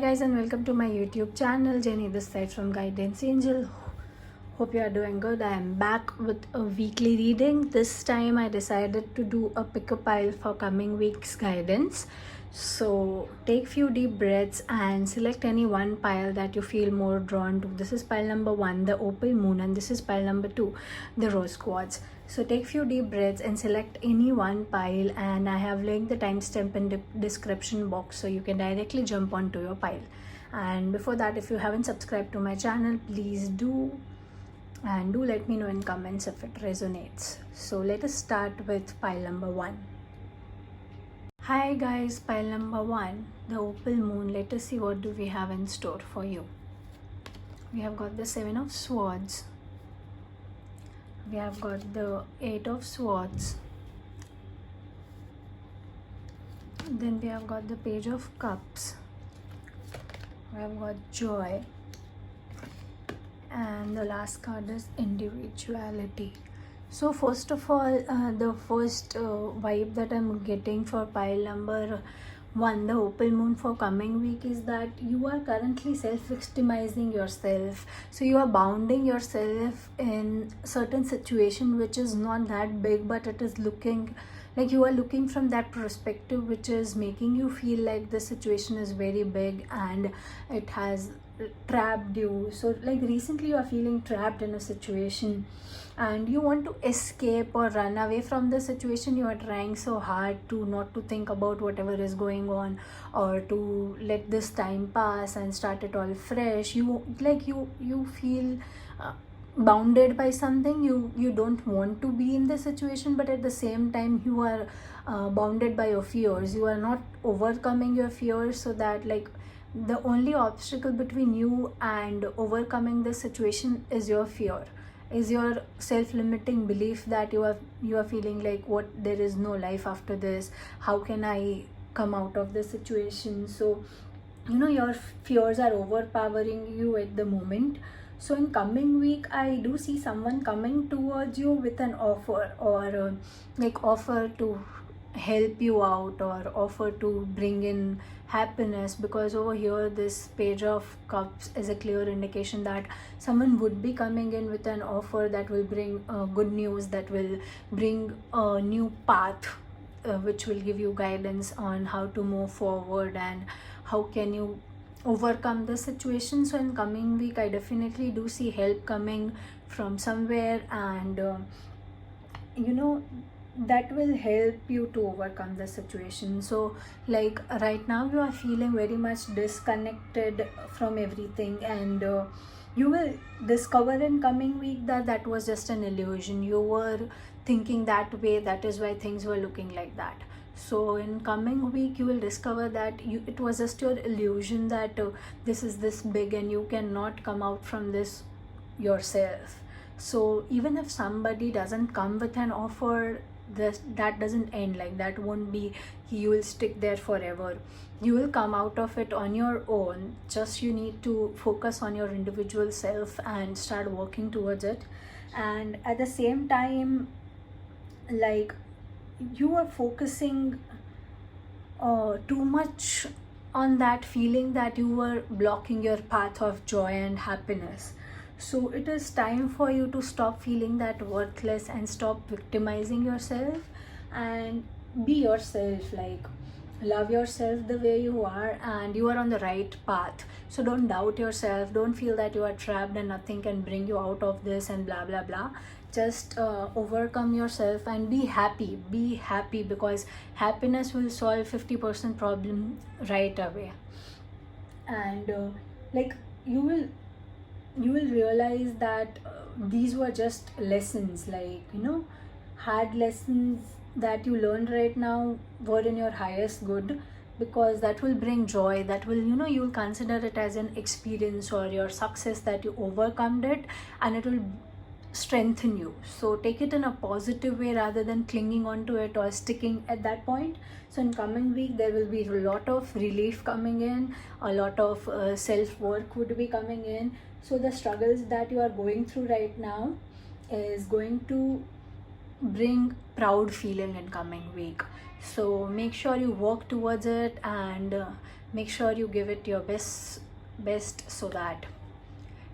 Hi guys, and welcome to my YouTube channel. Jenny this side from Guidance Angel. Hope you are doing good. I am back with a weekly reading. This time I decided to do a pick a pile for coming week's guidance. So take few deep breaths and select any one pile that you feel more drawn to. This is pile number 1, the opal moon, and this is pile number 2, the rose quartz. So take few deep breaths and select any one pile, and I have linked the timestamp in the description box so you can directly jump onto your pile. And before that, if you haven't subscribed to my channel, please do, and do let me know in comments if it resonates. So let us start with pile number 1. Hi guys, pile number 1, the opal moon. Let us see what do we have in store for you. We have got the 7 of swords. We have got the 8 of swords. Then we have got the page of cups. We have got joy. And the last card is individuality. So first of all, the first vibe that I'm getting for pile number 1, the opal moon for coming week, is that you are currently self-victimizing yourself. So you are bounding yourself in certain situation which is not that big, but it is looking like you are looking from that perspective, which is making you feel like the situation is very big and it has trapped you. So like recently you are feeling trapped in a situation and you want to escape or run away from the situation. You are trying so hard to not to think about whatever is going on, or to let this time pass and start it all fresh. You feel bounded by something. You don't want to be in the situation, but at the same time you are bounded by your fears. You are not overcoming your fears, so that like the only obstacle between you and overcoming the situation is your fear, is your self-limiting belief that you are feeling like, what, there is no life after this, how can I come out of the situation? So your fears are overpowering you at the moment. So in coming week, I do see someone coming towards you with an offer, or offer to help you out, or offer to bring in happiness, because over here this page of cups is a clear indication that someone would be coming in with an offer that will bring good news, that will bring a new path, which will give you guidance on how to move forward and how can you overcome the situation. So in coming week, I definitely do see help coming from somewhere, and that will help you to overcome the situation. So like right now you are feeling very much disconnected from everything, and you will discover in coming week that that was just an illusion. You were thinking that way, that is why things were looking like that. So in coming week you will discover that it was just your illusion, that this is this big and you cannot come out from this yourself. So even if somebody doesn't come with an offer, that doesn't end like that. Won't be you will stick there forever. You will come out of it on your own. Just you need to focus on your individual self and start working towards it. And at the same time, like, you are focusing too much on that feeling that you were blocking your path of joy and happiness. So it is time for you to stop feeling that worthless and stop victimizing yourself and be yourself. Like, love yourself the way you are, and you are on the right path. So don't doubt yourself, don't feel that you are trapped and nothing can bring you out of this and blah blah blah. Just overcome yourself and be happy, because happiness will solve 50% problem right away. And like you will realize that these were just lessons, like hard lessons that you learned right now were in your highest good, because that will bring joy, that will you will consider it as an experience or your success, that you overcome it, and it will strengthen you. So take it in a positive way rather than clinging on to it or sticking at that point. So in coming week there will be a lot of relief coming in, a lot of self-work would be coming in. So the struggles that you are going through right now is going to bring proud feeling in coming week. So make sure you work towards it and make sure you give it your best so that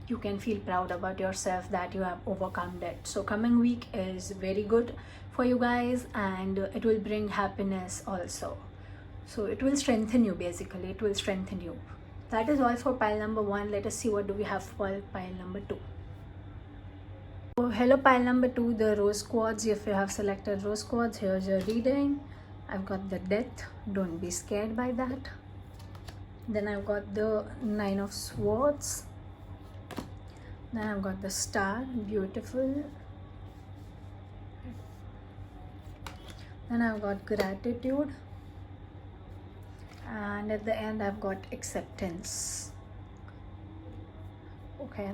you can feel proud about yourself that you have overcome it. So coming week is very good for you guys, and it will bring happiness also. So it will strengthen you, basically it will strengthen you. That is all for pile number 1. Let us see what do we have for pile number 2. So hello pile number 2, the rose quartz. If you have selected rose quartz, here's your reading. I've got the death, don't be scared by that. Then I've got the 9 of swords. Then I've got the star, beautiful. Then I've got gratitude. And at the end I've got acceptance. Okay.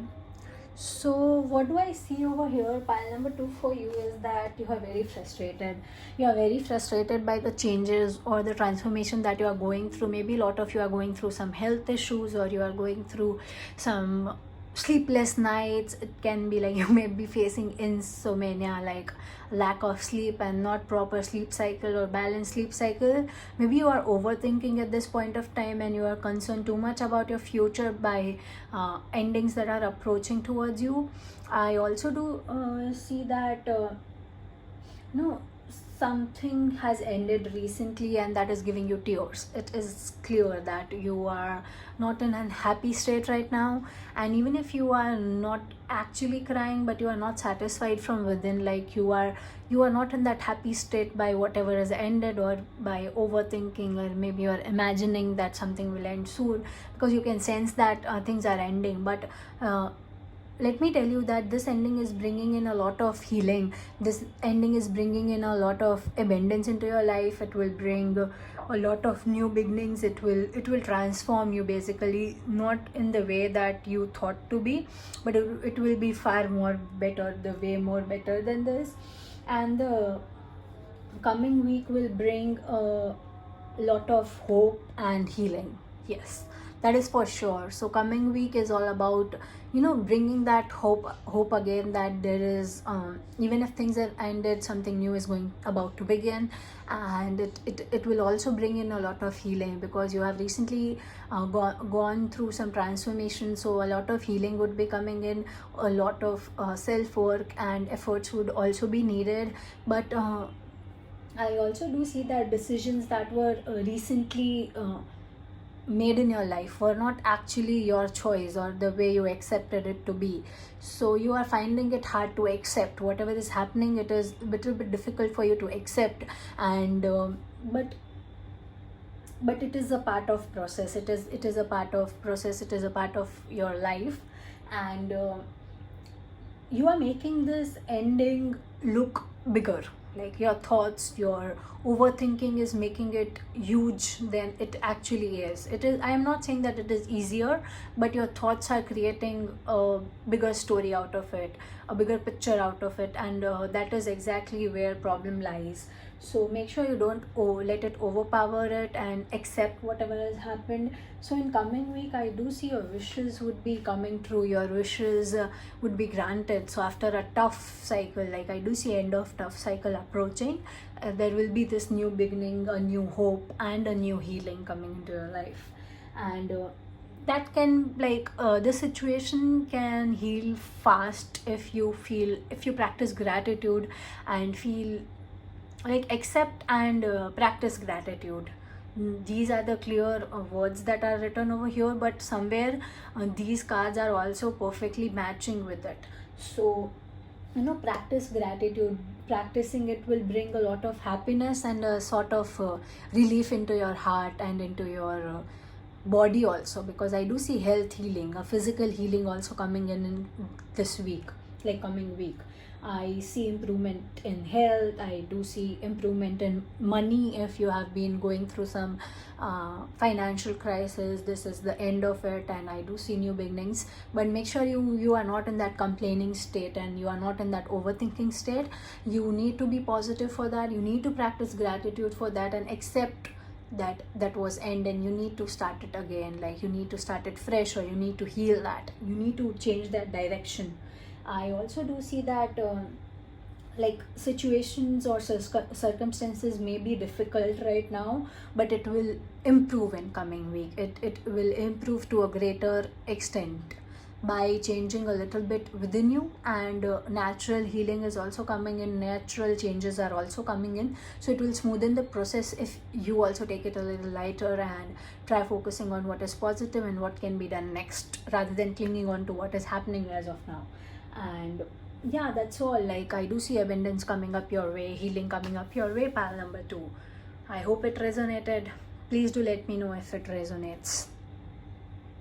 So what do I see over here? Pile number 2 for you is that you are very frustrated. You are very frustrated by the changes or the transformation that you are going through. Maybe a lot of you are going through some health issues, or you are going through some sleepless nights. It can be like you may be facing insomnia, like lack of sleep and not proper sleep cycle or balanced sleep cycle. Maybe you are overthinking at this point of time, and you are concerned too much about your future by endings that are approaching towards you. I also do see that no, something has ended recently, and that is giving you tears. It is clear that you are not in an happy state right now, and even if you are not actually crying, but you are not satisfied from within, like you are not in that happy state by whatever has ended, or by overthinking, or maybe you are imagining that something will end soon, because you can sense that things are ending. But let me tell you that this ending is bringing in a lot of healing. This ending is bringing in a lot of abundance into your life. It will bring a lot of new beginnings. It will transform you, basically, not in the way that you thought to be, but it will be far more better, the way more better than this. And the coming week will bring a lot of hope and healing. Yes, that is for sure. So coming week is all about bringing that hope again, that there is even if things have ended, something new is about to begin. And it will also bring in a lot of healing, because you have recently gone through some transformation. So a lot of healing would be coming in, a lot of self work and efforts would also be needed. But I also do see that decisions that were recently made in your life were not actually your choice, or the way you accepted it to be. So you are finding it hard to accept whatever is happening. It is a little bit difficult for you to accept, and but it is a part of process. It is a part of process. It is a part of your life. And you are making this ending look bigger, like your thoughts, your overthinking is making it huge than it actually is. I am not saying that it is easier, but your thoughts are creating a bigger story out of it, a bigger picture out of it. And that is exactly where problem lies. So make sure you don't let it overpower it, and accept whatever has happened. So in coming week, I do see your wishes would be coming true. Your wishes would be granted. So after a tough cycle, like I do see end of tough cycle approaching, there will be this new beginning, a new hope, and a new healing coming into your life. And that can, like, the situation can heal fast if you practice gratitude, and feel like accept and practice gratitude. These are the clear words that are written over here, but somewhere these cards are also perfectly matching with it. So practice gratitude. Practicing it will bring a lot of happiness and a sort of relief into your heart and into your body also, because I do see health healing, a physical healing also coming in this week, like coming week. I see improvement in health. I do see improvement in money. If you have been going through some financial crisis, this is the end of it, and I do see new beginnings. But make sure you are not in that complaining state, and you are not in that overthinking state. You need to be positive for that. You need to practice gratitude for that, and accept that was end, and you need to start it again. Like you need to start it fresh, or you need to heal that. You need to change that direction. I also do see that like situations or circumstances may be difficult right now, but it will improve in coming week. It will improve to a greater extent by changing a little bit within you, and natural healing is also coming in, natural changes are also coming in, so it will smoothen the process if you also take it a little lighter and try focusing on what is positive and what can be done next, rather than clinging on to what is happening as of now. And yeah, that's all. Like, I do see abundance coming up your way, healing coming up your way, pal number 2. I hope it resonated. Please do let me know if it resonates.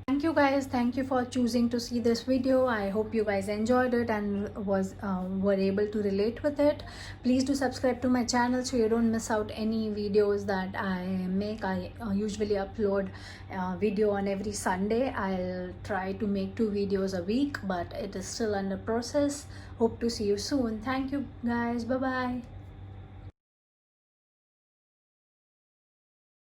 Thank you guys, thank you for choosing to see this video. I hope you guys enjoyed it and were able to relate with it. Please do subscribe to my channel so you don't miss out any videos that I make. I usually upload video on every Sunday. I'll try to make 2 videos a week, but it is still under process. Hope to see you soon. Thank you guys, bye bye.